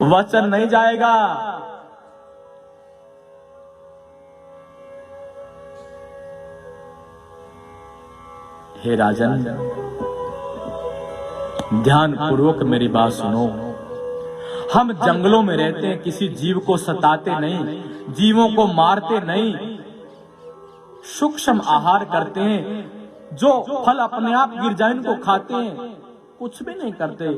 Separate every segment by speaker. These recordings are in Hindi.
Speaker 1: वचन नहीं जाएगा। हे राजन, ध्यान पूर्वक मेरी बात सुनो। हम जंगलों में रहते हैं, किसी जीव को सताते नहीं, जीवों को मारते नहीं, सूक्ष्म आहार करते हैं, जो फल अपने आप गिर जाए उनको खाते हैं, कुछ भी नहीं करते,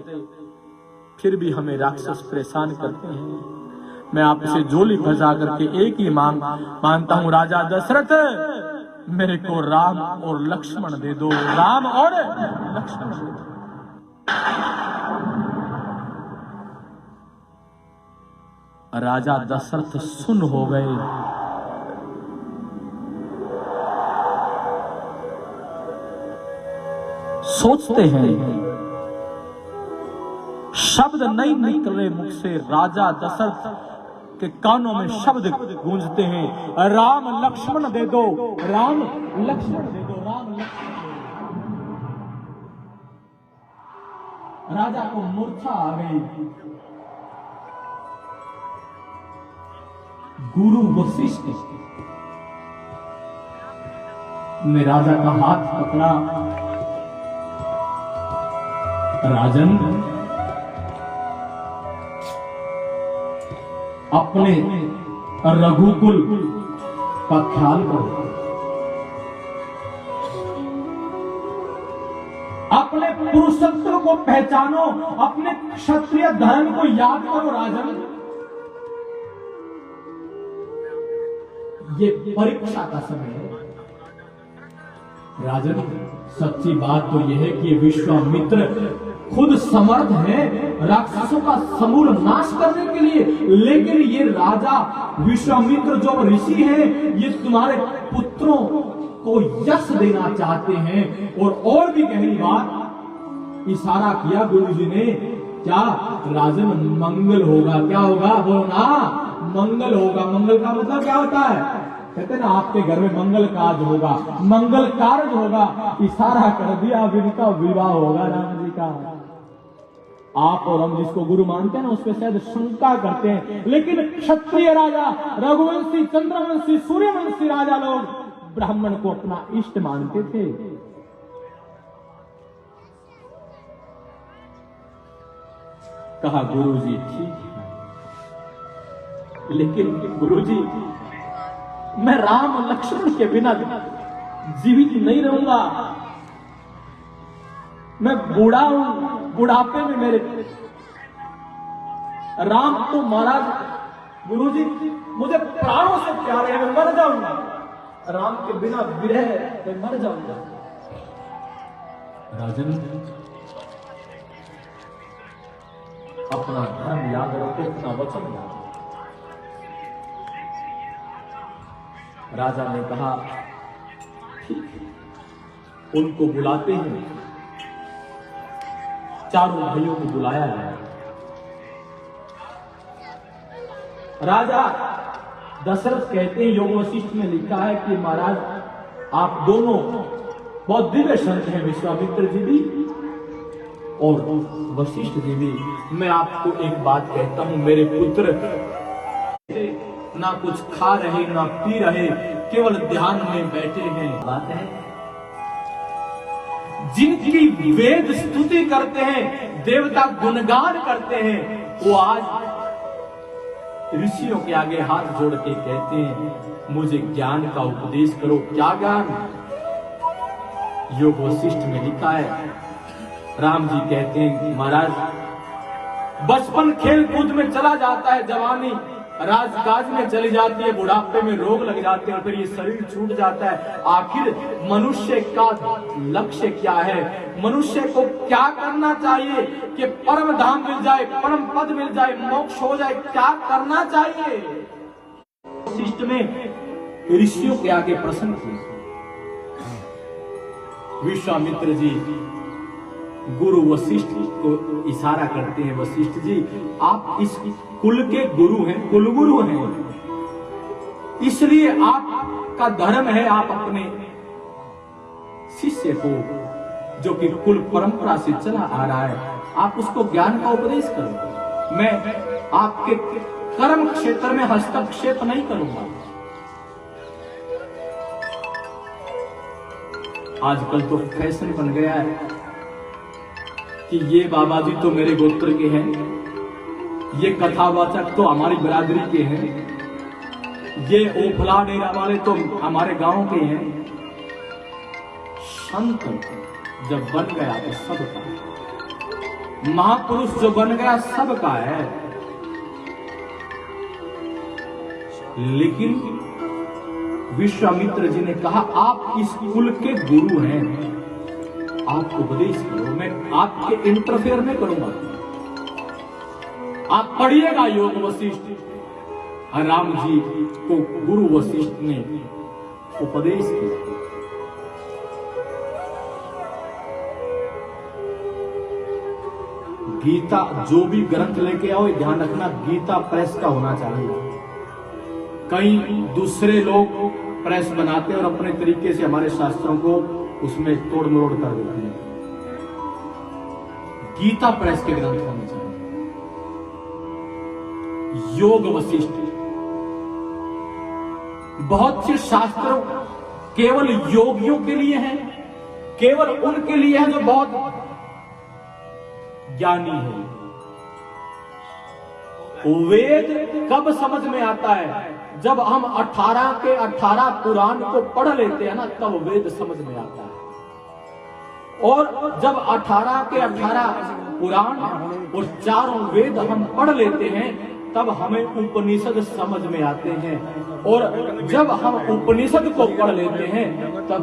Speaker 1: फिर भी हमें राक्षस परेशान करते हैं। मैं आपसे झोली फंसा करके एक ही मानता हूं, राजा दशरथ मेरे को राम और लक्ष्मण दे दो, राम और लक्ष्मण दे दो। राजा दशरथ सुन हो गए। सोचते हैं, शब्द नहीं निकल रहे मुख से। राजा दशरथ के कानों में शब्द गूंजते हैं, राम लक्ष्मण दे दो, राम लक्ष्मण दे दो, राम लक्ष्मण दे दो। राजा को मूर्छा आ गई। गुरु वशिष्ठ ने राजा का हाथ पकड़ा। राजन, अपने रघुकुल का ख्याल करो, अपने पुरुषत्व को पहचानो, अपने क्षत्रिय धर्म को याद करो। राजन, ये परीक्षा का समय है। राजन, सच्ची बात तो यह है कि विश्वामित्र खुद समर्थ है राक्षसों का समूल नाश करने के लिए, लेकिन ये राजा विश्वामित्र जो ऋषि है, ये तुम्हारे पुत्रों को यश देना चाहते हैं। और भी गहरी बात, इशारा किया गुरुजी ने, क्या राजन मंगल होगा, क्या होगा, बोलो ना, मंगल होगा। मंगल का मतलब क्या होता है? कहते हैं ना, आपके घर में मंगल कार्य होगा, मंगल कार्य होगा। इशारा कर दिया, अब इनका विवाह होगा राम जी का। आप और हम जिसको गुरु मानते हैं ना, उस पर शायद शंका करते हैं, लेकिन क्षत्रिय राजा, रघुवंशी, चंद्रवंशी, सूर्यवंशी राजा लोग ब्राह्मण को अपना इष्ट मानते थे। कहा गुरुजी ठीक है, लेकिन गुरुजी मैं राम लक्ष्मण के बिना जीवित नहीं रहूंगा। मैं बूढ़ा हूं, बुढ़ापे में मेरे राम तो महाराज गुरुजी मुझे प्राणों से प्यारे हैं, मैं मर जाऊंगा। राम के बिना विरह मैं मर जाऊंगा। राजन, अपना धर्म याद रखो, अपना वचन याद रखो। राजा ने कहा ठीक है, उनको बुलाते हैं। चारों भाइयों को बुलाया गया। राजा दशरथ कहते हैं, योग वशिष्ठ में लिखा है कि महाराज आप दोनों बहुत दिव्य संत हैं, विश्वामित्र जी भी और वशिष्ठ जी भी। मैं आपको एक बात कहता हूं, मेरे पुत्र ना कुछ खा रहे ना पी रहे, केवल ध्यान में बैठे हैं। बात है, जिनकी वेद स्तुति करते हैं, देवता गुणगान करते हैं, वो आज ऋषियों के आगे हाथ जोड़ के कहते हैं मुझे ज्ञान का उपदेश करो। क्या ज्ञान? योग वशिष्ठ में लिखा है। राम जी कहते हैं महाराज बचपन खेल कूद में चला जाता है, जवानी राजकाज में चली जाती है, बुढ़ापे में रोग लग जाते हैं और फिर ये शरीर छूट जाता है। आखिर मनुष्य का लक्ष्य क्या है? मनुष्य को क्या करना चाहिए कि परम धाम मिल जाए, परम पद मिल जाए, मोक्ष हो जाए? क्या करना चाहिए? वशिष्ठ में ऋषियों के आगे प्रश्न किए। विश्वामित्र जी गुरु वशिष्ठ को इशारा करते हैं, वशिष्ठ जी आप इस कुल के गुरु हैं, कुलगुरु हैं, इसलिए आपका धर्म है आप अपने शिष्य को, जो कि कुल परंपरा से चला आ रहा है, आप उसको ज्ञान का उपदेश करो। मैं आपके कर्म क्षेत्र में हस्तक्षेप नहीं करूंगा। आजकल तो फैशन बन गया है कि ये बाबा जी तो मेरे गोत्र के हैं, ये कथावाचक तो हमारी बिरादरी के हैं, ये ओफला डेरा वाले तो हमारे गांव के हैं। संत जब बन गया तो सबका, महापुरुष जो बन गया सबका है। लेकिन विश्वामित्र जी ने कहा आप इस कुल के गुरु हैं, आप उपदेश करो, मैं आपके इंटरफेयर नहीं करूंगा। आप पढ़िएगा योग वशिष्ठ। राम जी को गुरु वशिष्ठ ने उपदेश किया। गीता जो भी ग्रंथ लेके आओ ध्यान रखना गीता प्रेस का होना चाहिए। कई दूसरे लोग प्रेस बनाते हैं और अपने तरीके से हमारे शास्त्रों को उसमें तोड़ मरोड़ कर देते हैं। गीता प्रेस के ग्रंथ होने चाहिए। योग वशिष्ठ, बहुत से शास्त्र केवल योगियों के लिए हैं, केवल उनके लिए हैं जो बहुत ज्ञानी है। वेद कब समझ में आता है? जब हम 18 के 18 पुराण को पढ़ लेते हैं ना, तब वेद समझ में आता है। और जब 18 के 18 पुराण और चारों वेद हम पढ़ लेते हैं, तब हमें उपनिषद समझ में आते हैं। और जब हम उपनिषद को पढ़ लेते हैं, तब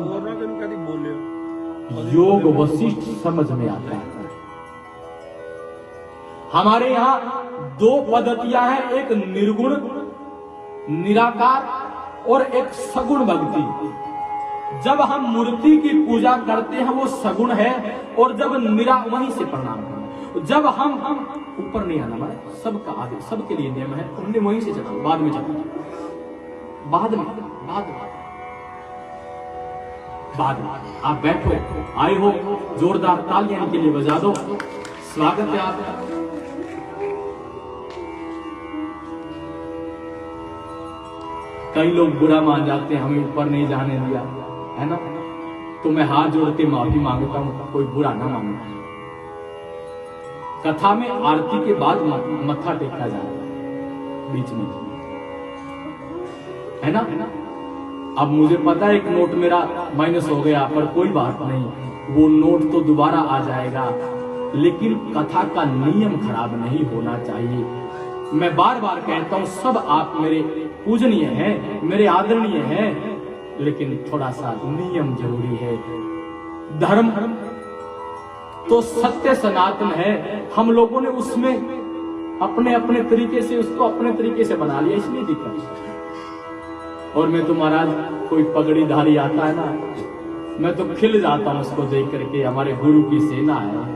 Speaker 1: योग वशिष्ठ समझ में आता है। हमारे यहाँ दो पद्धतियां हैं, एक निर्गुण निराकार और एक सगुण भक्ति। जब हम मूर्ति की पूजा करते हैं वो सगुण है, और जब वहीं से प्रणाम करना। जब हम ऊपर नहीं आना, हमारा सबका आदेश, सबके लिए नियम है, उन्हें वहीं से चढ़ाओ, बाद में चढ़ाओ, बाद में आप बैठो, आए हो, जोरदार तालियां इनके लिए बजा दो। स्वागत है आपका। कई लोग बुरा मान जाते हैं, हमें ऊपर नहीं जाने दिया, है ना? तो मैं हाथ जोड़ के माफी मांगता हूं, कोई बुरा ना मानना। कथा में आरती के बाद मत्था टेका जाता है बीच में, है ना? अब मुझे पता है एक नोट मेरा माइनस हो गया, पर कोई बात नहीं, वो नोट तो दोबारा आ जाएगा। लेकिन कथा का नियम खराब नहीं होना चाहिए। मैं बार बार कहता हूं, सब आप मेरे पूजनीय हैं, मेरे आदरणीय हैं, लेकिन थोड़ा सा नियम जरूरी है। धर्म तो सत्य सनातन है, हम लोगों ने उसमें अपने अपने तरीके से उसको अपने तरीके से बना लिया, इसलिए दिक्कत। और मैं तो महाराज कोई पगड़ीधारी आता है ना, मैं तो खिल जाता हूं उसको देख करके। हमारे गुरु की सेना है।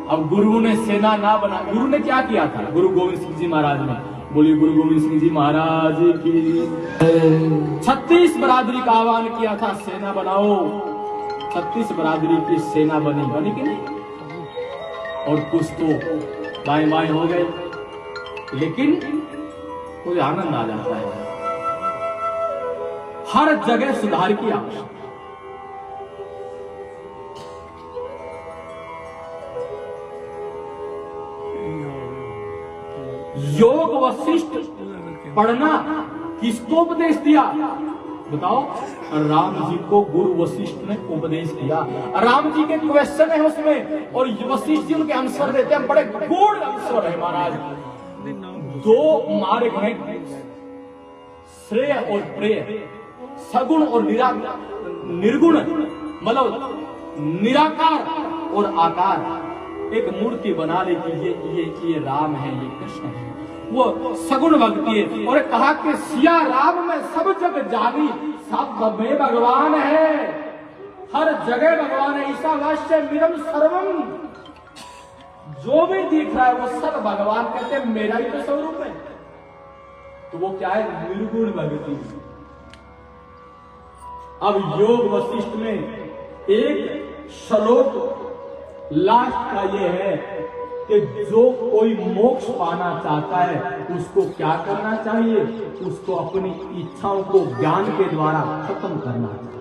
Speaker 1: अब गुरु ने सेना ना बना, गुरु ने क्या किया था? गुरु गोविंद सिंह जी महाराज ने, बोलिए गुरु गोविंद सिंह जी महाराज की। 36 बरादरी का आह्वान किया था, सेना बनाओ। 36 बरादरी की सेना बनी कि नहीं? और कुछ तो बाएं बाएं हो गए, लेकिन मुझे आनंद आ जाता है। हर जगह सुधार की आवश्यकता। योग वशिष्ठ पढ़ना किसको उपदेश दिया बताओ? राम जी को गुरु वशिष्ठ ने उपदेश किया। राम जी के क्वेश्चन है उसमें, और वशिष्ठ जी उनके आंसर देते हैं, बड़े गूढ़ आंसर है महाराज। 2 मार्ग हैं, श्रेय और प्रेय, सगुण और निर्गुण, मतलब निराकार और आकार। एक मूर्ति बना ले कि ये राम है, ये कृष्ण है, वो सगुण भक्ति है। और कहा कि सिया राम में सब जग जानी, सब में भगवान है, हर जगह भगवान है। ईशावास्य मिरम सर्वम, जो भी दिख रहा है वो सब भगवान, कहते हैं मेरा ही तो स्वरूप है। तो वो क्या है? निर्गुण भक्ति। अब योग वशिष्ठ में एक श्लोक लास्ट का ये है कि जो कोई मोक्ष पाना चाहता है उसको क्या करना चाहिए, उसको अपनी इच्छाओं को ज्ञान के द्वारा खत्म करना चाहिए,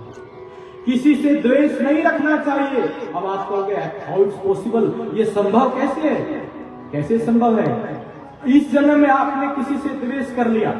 Speaker 1: किसी से द्वेष नहीं रखना चाहिए। अब आप कहोगे हाउ इट्स पॉसिबल, ये संभव कैसे है? कैसे संभव है? इस जन्म में आपने किसी से द्वेष कर लिया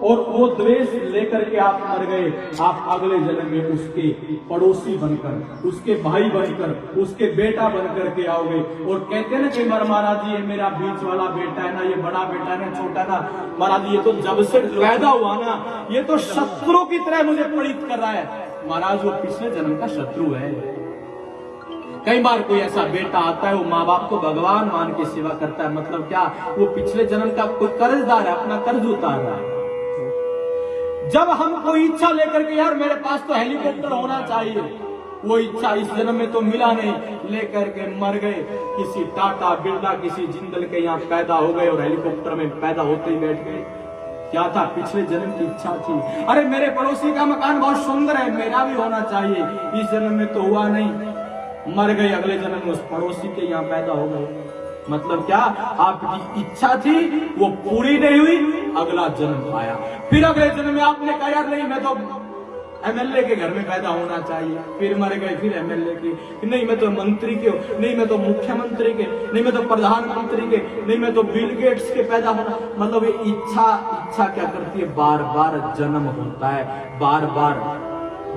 Speaker 1: और वो द्वेष लेकर के आप मर गए, आप अगले जन्म में उसके पड़ोसी बनकर, उसके भाई बनकर, उसके बेटा बनकर के आओगे और कहते ना कि महाराज ये मेरा बीच वाला बेटा है ना, ये बड़ा बेटा है ना, छोटा ना, महाराज ये तो जब से पैदा हुआ ना ये तो शत्रु की तरह मुझे पीड़ित कर रहा है। महाराज वो पिछले जन्म का शत्रु है। कई बार कोई ऐसा बेटा आता है वो माँ बाप को भगवान मान के सेवा करता है, मतलब क्या, वो पिछले जन्म का कोई कर्जदार है, अपना कर्ज उतार रहा है। जब हम कोई इच्छा लेकर के यार मेरे पास तो हेलीकॉप्टर होना चाहिए, वो इच्छा इस जन्म में तो मिला नहीं, लेकर के मर गए, किसी टाटा बिरला किसी जिंदल के यहाँ पैदा हो गए और हेलीकॉप्टर में पैदा होते ही बैठ गए। क्या था? पिछले जन्म की इच्छा थी। अरे मेरे पड़ोसी का मकान बहुत सुंदर है, मेरा भी होना चाहिए, इस जन्म में तो हुआ नहीं, मर गए, अगले जन्म में उस पड़ोसी के यहाँ पैदा हो गए। मतलब क्या? आपकी इच्छा थी वो पूरी नहीं हुई, अगला जन्म आया, फिर अगले जन्म में आपने कहा यार नहीं मैं तो एमएलए के घर में पैदा होना चाहिए, फिर मर गए, फिर एमएलए के, नहीं मैं तो मंत्री के, नहीं मैं तो मुख्यमंत्री के, नहीं मैं तो प्रधानमंत्री के, नहीं मैं तो बिल गेट्स के पैदा होना। मतलब ये इच्छा क्या करती है? बार बार जन्म होता है, बार बार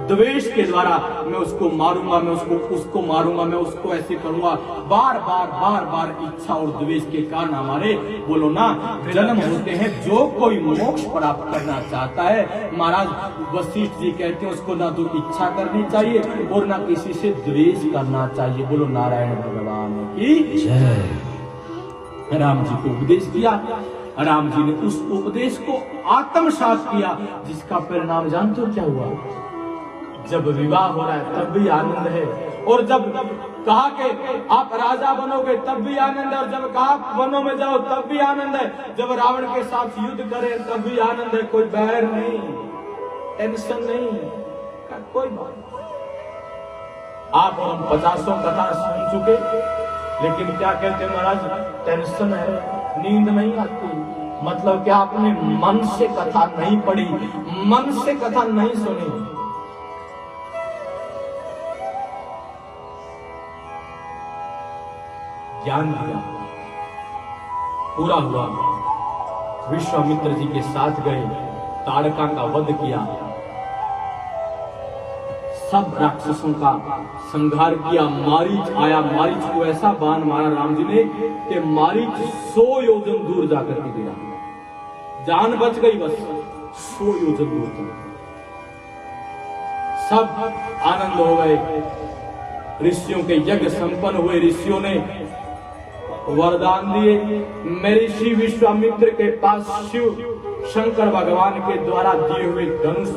Speaker 1: द्वेष के द्वारा मैं उसको मारूंगा, मैं उसको मारूंगा, मैं उसको ऐसे करूंगा, बार बार इच्छा और द्वेष के कारण हमारे बोलो ना जन्म होते हैं। जो कोई मोक्ष प्राप्त करना चाहता है, महाराज वशिष्ठ जी कहते हैं उसको ना तो इच्छा करनी चाहिए और ना किसी से द्वेष करना चाहिए। बोलो नारायण भगवान की जय। राम जी को उपदेश किया, राम जी ने उस उपदेश को आत्मसात किया, जिसका परिणाम जानते हो क्या हुआ? जब विवाह हो रहा है तब भी आनंद है, और जब कहा कि आप राजा बनोगे तब भी आनंद है, और जब कहा वनों में जाओ तब भी आनंद है, जब रावण के साथ युद्ध करें तब भी आनंद है। कोई बैर नहीं, टेंशन नहीं, कोई बात। आप और हम 50 कथा सुन चुके, लेकिन क्या कहते महाराज? टेंशन है, नींद नहीं आती। मतलब क्या? आपने मन से कथा नहीं पढ़ी, मन से कथा नहीं सुनी। ज्ञान दिया, पूरा हुआ, विश्वामित्र जी के साथ गए, ताड़का का वध किया, सब राक्षसों का संहार किया। मारीच आया, मारीच को ऐसा बाण मारा राम जी ने कि मारीच 100 योजन दूर जाकर के गिरा, जान बच गई, बस 100 योजन दूर। सब आनंद हो गए, ऋषियों के यज्ञ संपन्न हुए, ऋषियों ने वरदान दिए। महर्षि विश्वामित्र के पास शिव शंकर भगवान के द्वारा दिए हुए धनुष,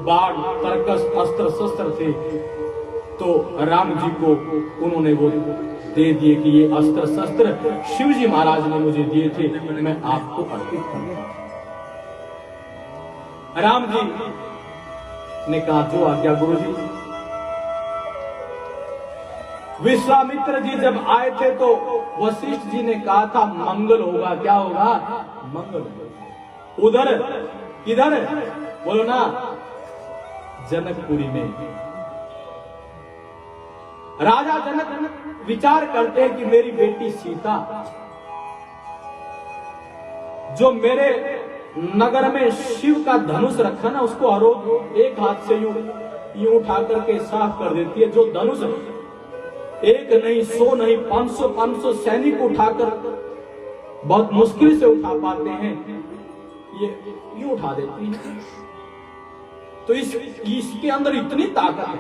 Speaker 1: बाण, तरकस, अस्त्र शस्त्र थे, तो राम जी को उन्होंने वो दे दिए कि ये अस्त्र शस्त्र शिव जी महाराज ने मुझे दिए थे, मैं आपको अर्पित करूंगा। राम जी ने कहा जो आज्ञा गुरु जी। विश्वामित्र जी जब आए थे तो वशिष्ठ जी ने कहा था मंगल होगा। क्या होगा? मंगल। उधर किधर? बोलो ना, जनकपुरी में। राजा जनक विचार करते हैं कि मेरी बेटी सीता जो मेरे नगर में शिव का धनुष रखा ना, उसको हर रोज एक हाथ से यूं उठा करके साफ कर देती है। जो धनुष एक नहीं, 100 नहीं, 500 सैनिक उठाकर बहुत मुश्किल से उठा पाते हैं, ये उठा देती है। तो इसके अंदर इतनी ताकत है।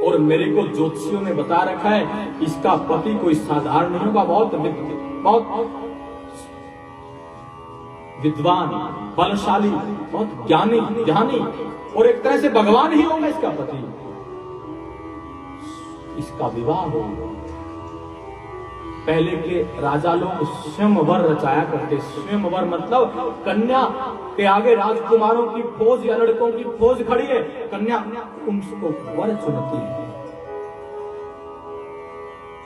Speaker 1: और मेरे को ज्योतिषियों ने बता रखा है इसका पति कोई साधारण नहीं होगा, बहुत विद्वान, बलशाली, बहुत ज्ञानी और एक तरह से भगवान ही होगा इसका पति। इसका विवाह हो। पहले के राजा लोग स्वयंवर रचाया करते। स्वयंवर मतलब कन्या के आगे राजकुमारों की फौज या लड़कों की फौज खड़ी है, कन्या उनको वर चुनती है।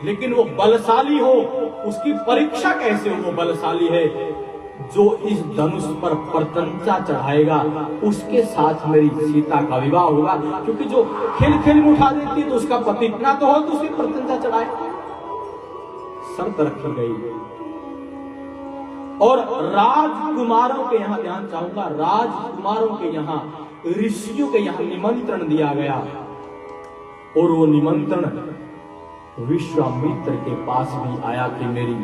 Speaker 1: लेकिन वो बलशाली हो, उसकी परीक्षा कैसे हो वो बलशाली है? जो इस धनुष पर प्रत्यंचा चढ़ाएगा उसके साथ मेरी सीता का विवाह होगा। क्योंकि जो खेल खेल में उठा देती है तो उसका पति इतना तो हो तो उसकी प्रत्यंचा चढ़ाए। शर्त रखी गई। और राजकुमारों के यहाँ, ध्यान चाहूंगा, राजकुमारों के यहाँ, ऋषियों के यहाँ निमंत्रण दिया गया। और वो निमंत्रण विश्वामित्र के पास भी आया कि मेरी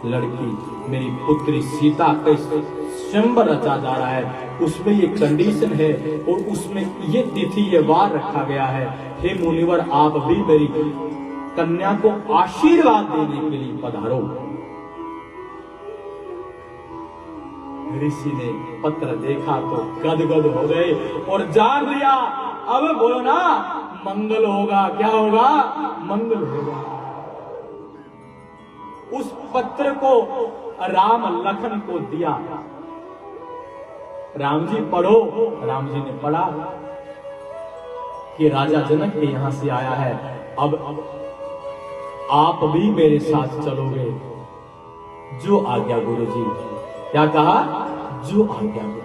Speaker 1: लड़की, मेरी पुत्री सीता का स्वयंवर रचा जा रहा है, उसमें ये कंडीशन है और उसमें ये तिथि, ये वार रखा गया है। हे मुनिवर, आप भी मेरी कन्या को आशीर्वाद देने के लिए पधारो। ऋषि ने पत्र देखा तो गदगद हो गए और जान लिया, अब बोलो ना, मंगल होगा। क्या होगा? मंगल होगा। उस पत्र को राम लखन को दिया। राम जी पढ़ो। राम जी ने पढ़ा कि राजा जनक के यहां से आया है, अब आप भी मेरे साथ चलोगे। जो आज्ञा गुरुजी। क्या कहा? जो आज्ञा गुरुजी।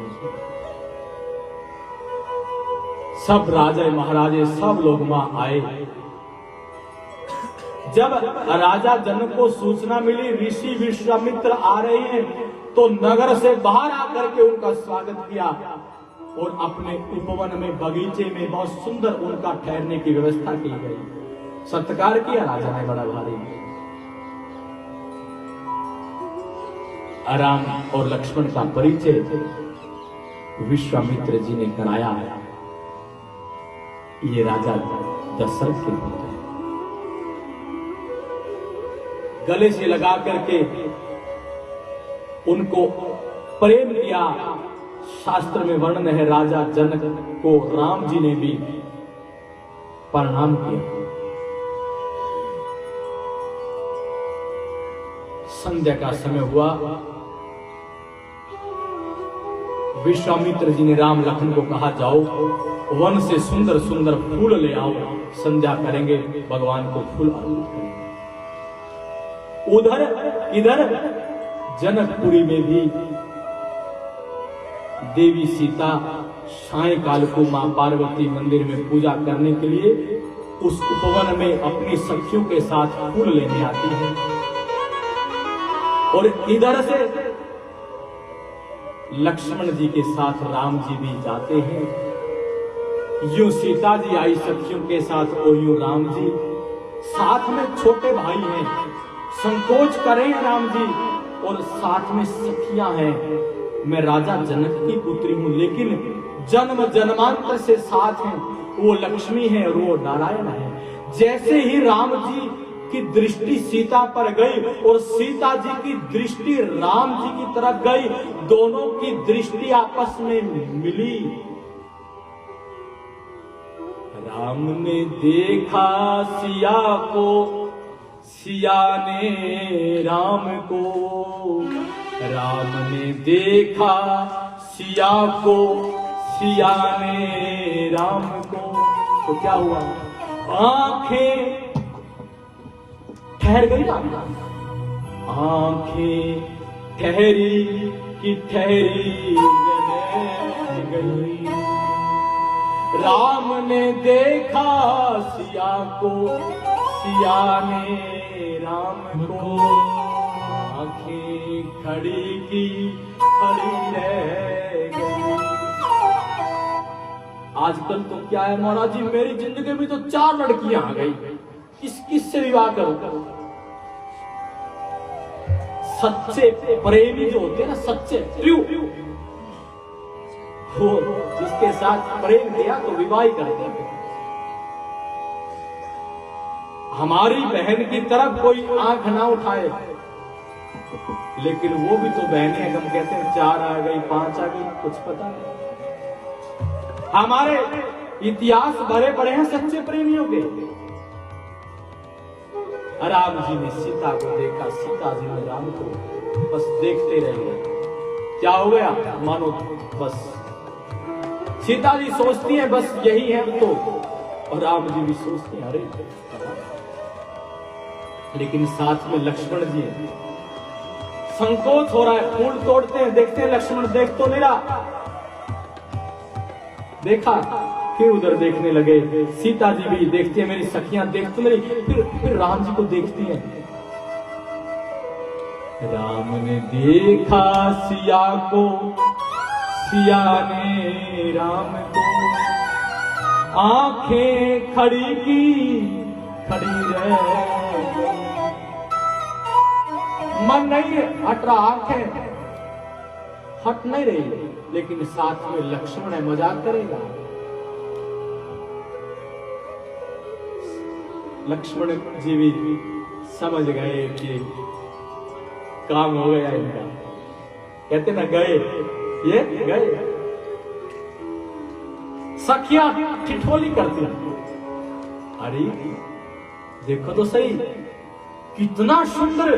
Speaker 1: सब राजे महाराजे सब लोग वहां आए। जब राजा जनक को सूचना मिली ऋषि विश्वामित्र आ रहे हैं, तो नगर से बाहर आकर के उनका स्वागत किया और अपने उपवन में, बगीचे में बहुत सुंदर उनका ठहरने की व्यवस्था की गई। सत्कार किया राजा ने बड़ा भारी। राम और लक्ष्मण का परिचय विश्वामित्र जी ने कराया। ये राजा दशरथ के पुत्र हैं। गले से लगा करके उनको प्रेम किया। शास्त्र में वर्णन है, राजा जनक को राम जी ने भी प्रणाम किया। संध्या का समय हुआ। विश्वामित्र जी ने राम लखन को कहा, जाओ वन से सुंदर सुंदर फूल ले आओ, संध्या करेंगे, भगवान को फूल अर्पित करेंगे। उधर इधर जनकपुरी में भी देवी सीता सायंकाल को मां पार्वती मंदिर में पूजा करने के लिए उस उपवन में अपनी सखियों के साथ फूल लेने आती है। और इधर से लक्ष्मण जी के साथ राम जी भी जाते हैं। यूं सीता जी आई सखियों के साथ और यूं राम जी साथ में, छोटे भाई हैं, संकोच करें राम जी, और साथ में सखियां हैं। मैं राजा जनक की पुत्री हूं, लेकिन जन्म जन्मांतर से साथ हैं। वो लक्ष्मी है और वो नारायण है। जैसे ही राम जी की दृष्टि सीता पर गई और सीता जी की दृष्टि राम जी की तरफ गई, दोनों की दृष्टि आपस में मिली। राम ने देखा सिया को, सिया ने राम को, राम ने देखा सिया को, सिया ने राम को। तो क्या हुआ? आंखें ठहर गई ना, आंखें ठहरी कि ठहरी रह गई। राम ने देखा सिया को, सिया ने राम को, आंखें खड़ी की खड़ी रह गई। आजकल तो क्या है महाराज जी, मेरी जिंदगी में तो 4 लड़कियां आ गई, किससे विवाह करो? सच्चे प्रेमी जो होते हैं ना, सच्चे ट्रू, वो जिसके साथ प्रेम किया तो विवाह ही करते हैं। हमारी बहन की तरफ कोई आंख ना उठाए, लेकिन वो भी तो बहनें हैं। हम कहते हैं 4 आ गई, 5 आ गई, कुछ पता नहीं। हमारे इतिहास भरे पड़े हैं सच्चे प्रेमियों के। राम जी ने सीता को देखा, सीता जी ने राम को, बस देखते रह गए। क्या हो गया? मानो बस सीता जी सोचती हैं बस यही है तो, और राम जी भी सोचते हैं अरे लेकिन साथ में लक्ष्मण जी हैं। संकोच हो रहा है, फूल तोड़ते हैं, देखते हैं लक्ष्मण देख तो नहीं रहा। देखा, फिर उधर देखने लगे, सीता जी भी देखती है, मेरी सखियां देख तो नहीं, फिर राम जी को देखती हैं। राम ने देखा सिया को, सिया ने राम को, आंखें खड़ी की खड़ी रह, मन नहीं हट रहा, आंखें हट नहीं रही, लेकिन साथ में लक्ष्मण है, मजाक करेगा। लक्ष्मण जी भी समझ गए कि काम हो गया इनका। कहते ना गए, ये गए। सखियां ठिठोली करती, अरे देखो तो सही, कितना सुंदर,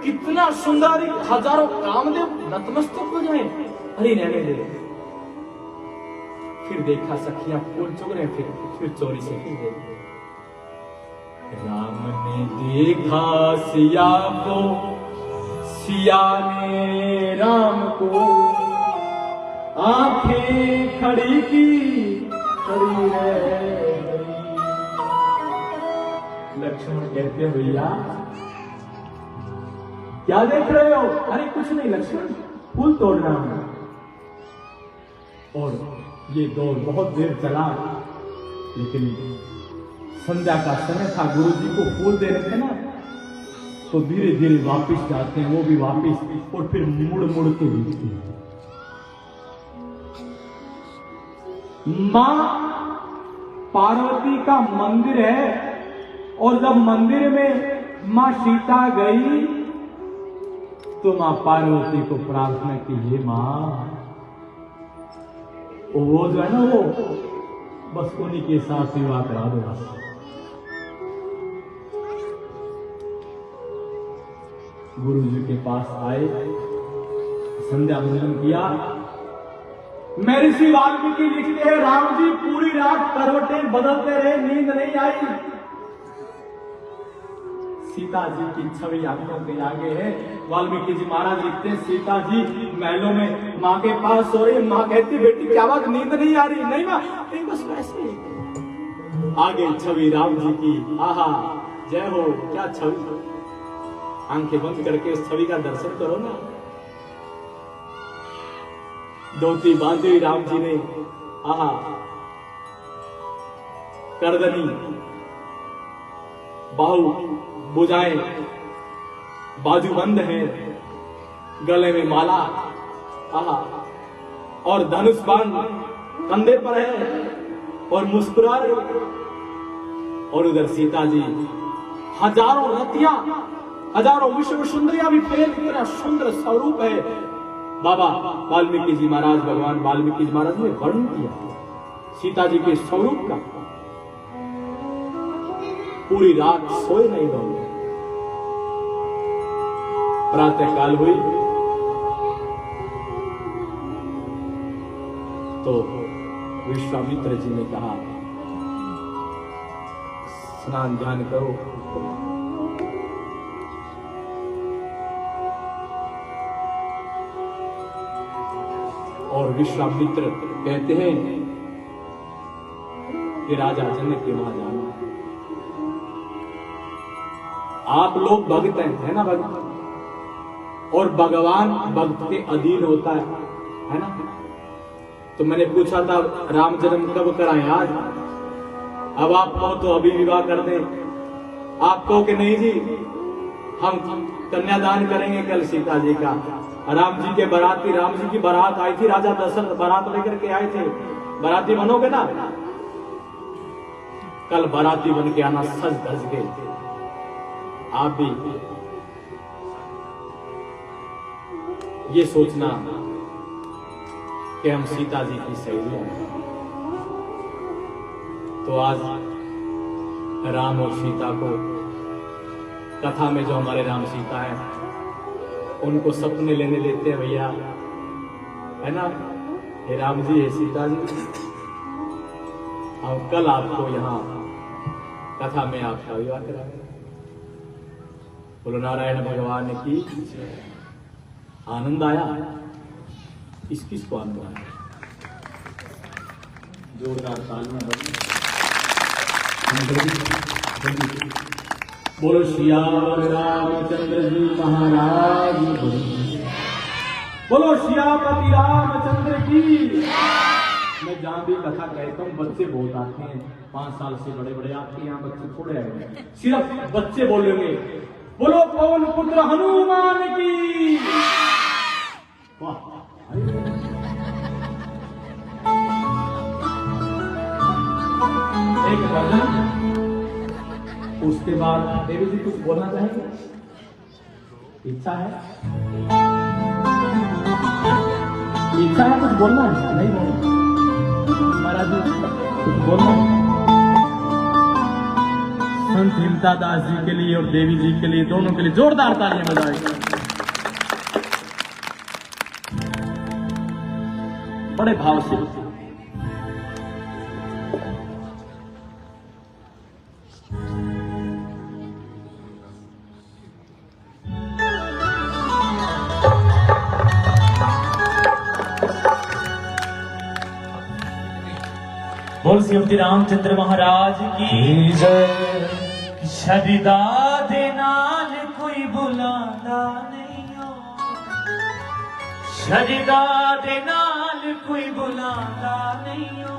Speaker 1: कितना सुंदर, हजारों कामदेव नतमस्तक हो जाए, अरे रहने दे। फिर देखा सखियां फूल चुग रहे, फिर चोरी से फिर देखी। राम ने देखा सिया को, सिया ने राम को, आंखें खड़ी की खड़ी रह। लक्ष्मण कहते हैं भैया क्या देख रहे हो? अरे कुछ नहीं लक्ष्मण, फूल तोड़ रहा हूं। और ये दौर बहुत देर चला, लेकिन संध्या का समय था, गुरु जी को फूल दे रहे थे ना, तो धीरे धीरे वापिस जाते हैं, वो भी वापिस, और फिर मुड़ मुड़ के दिखते हैं। मां पार्वती का मंदिर है, और जब मंदिर में मां सीता गई तो मां पार्वती को प्रार्थना की, हे मां, वो जो है ना, वो बस उन्हीं के साथ विवाह करा दो बस। गुरु जी के पास आए, संध्या भोजन किया। महर्षि वाल्मीकि लिखते हैं, राम जी पूरी रात करवटें बदलते रहे, नींद नहीं आई। सीता जी की छवि आंखों के आगे है। वाल्मीकि जी महाराज लिखते हैं, सीता जी महलों में माँ के पास सो रही, माँ कहती, बेटी क्या बात, नींद नहीं आ रही? नहीं माँ, नहीं बस वैसे ही। आगे छवि राम जी की, आहा जय हो, क्या छवि। आंखें बंद करके उस छवि का दर्शन करो ना। धोती बांधी राम जी ने, आहा, करदनी, बाहु, भुजाएं, बाजूबंद है, गले में माला, आहा, और धनुष बाण कंधे पर है, और मुस्कुरा रहे। और उधर सीता जी, हजारों रतियां, हजारों विश्व सुंदरियां भी प्रेम, इतना सुंदर स्वरूप है। बाबा वाल्मीकि जी महाराज, भगवान वाल्मीकि जी महाराज ने वर्णन किया सीता जी के स्वरूप का। पूरी रात सोए नहीं रहोगे। प्रातः काल हुई तो विश्वामित्र जी ने कहा, स्नान ध्यान करो। और विश्वामित्र कहते हैं कि राजा जनक के वहां जाना। आप लोग भक्त हैं ना, भक्त, और भगवान भक्त के अधीन होता है ना। तो मैंने पूछा था राम जन्म कब कराएं? आज। अब आप कहो तो अभी विवाह कर दें, आप कहो कि नहीं जी हम कन्यादान करेंगे कल सीता जी का। राम जी के बाराती, राम जी की बारात आई थी, राजा दशरथ बारात लेकर के आए थे। बाराती बनोगे ना? कल बाराती बन के आना, सज धज के। आप भी ये सोचना कि हम सीता जी की सहेली हैं। तो आज राम और सीता को, कथा में जो हमारे राम सीता है, उनको सपने लेने देते हैं भैया, है ना। हे राम जी, हे सीता जी, हम कल आपको यहाँ कथा में आपका विवाह कराएंगे। बोलो नारायण भगवान की। आनंद आया? किस किस को आनंद आया? जोरदार तालियां बजाओ। बोलो श्याम रामचंद्र जी महाराज की। बोलो श्यामपति रामचंद्र की। मैं जहां भी कथा कहता हूँ बच्चे बहुत आते हैं, 5 साल से बड़े बड़े आते हैं, यहाँ बच्चे थोड़े आए, सिर्फ बच्चे बोलेंगे बोलो पवन पुत्र हनुमान की। वाह, एक भजन, उसके बाद देवी जी कुछ बोलना चाहेंगे? इच्छा है? इच्छा है कुछ बोलना है? नहीं बोलना महाराज जी, कुछ बोलना है? संत हिमता दास जी के लिए और देवी जी के लिए, दोनों के लिए जोरदार तालियां बजाएं। बड़े भाव से
Speaker 2: बोल श्री रामचंद्र महाराज की जय। शरीदा दे नाल कोई बुलांदा नहीं हो, शरीदा दे नाल कोई बुलांदा नहीं हो,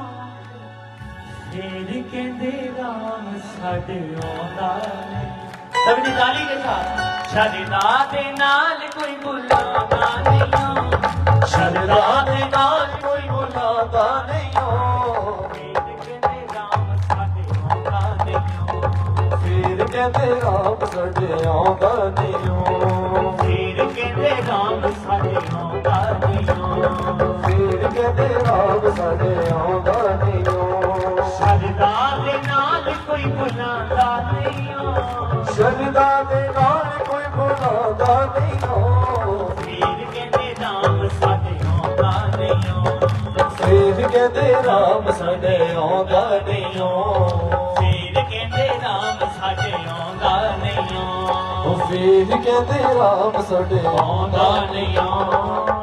Speaker 2: फिर कहंदे राम साडे आंदा नहीं। सबने ताली के साथ। शरीदा दे नाल कोई बुलांदा नहीं हो, शरीदा दे नाल कोई बुलांदा नहीं हो, कहते राम साडे आंदा नहीं हो, फिर कहते राम साडे आंदा नहीं हो, फिर कहते राम साडे आंदा नहीं हो। शरदा दे नाल कोई बुलांदा नहीं हो, शरदा दे नाल कोई बुलांदा नहीं हो, फिर कहते राम साडे आंदा नहीं हो, फिर कहते राम साडे आंदा नहीं हो, फिर कहते राम साडे आंदा नहीं हो, फिर कहते राम साडे आंदा नहीं हो।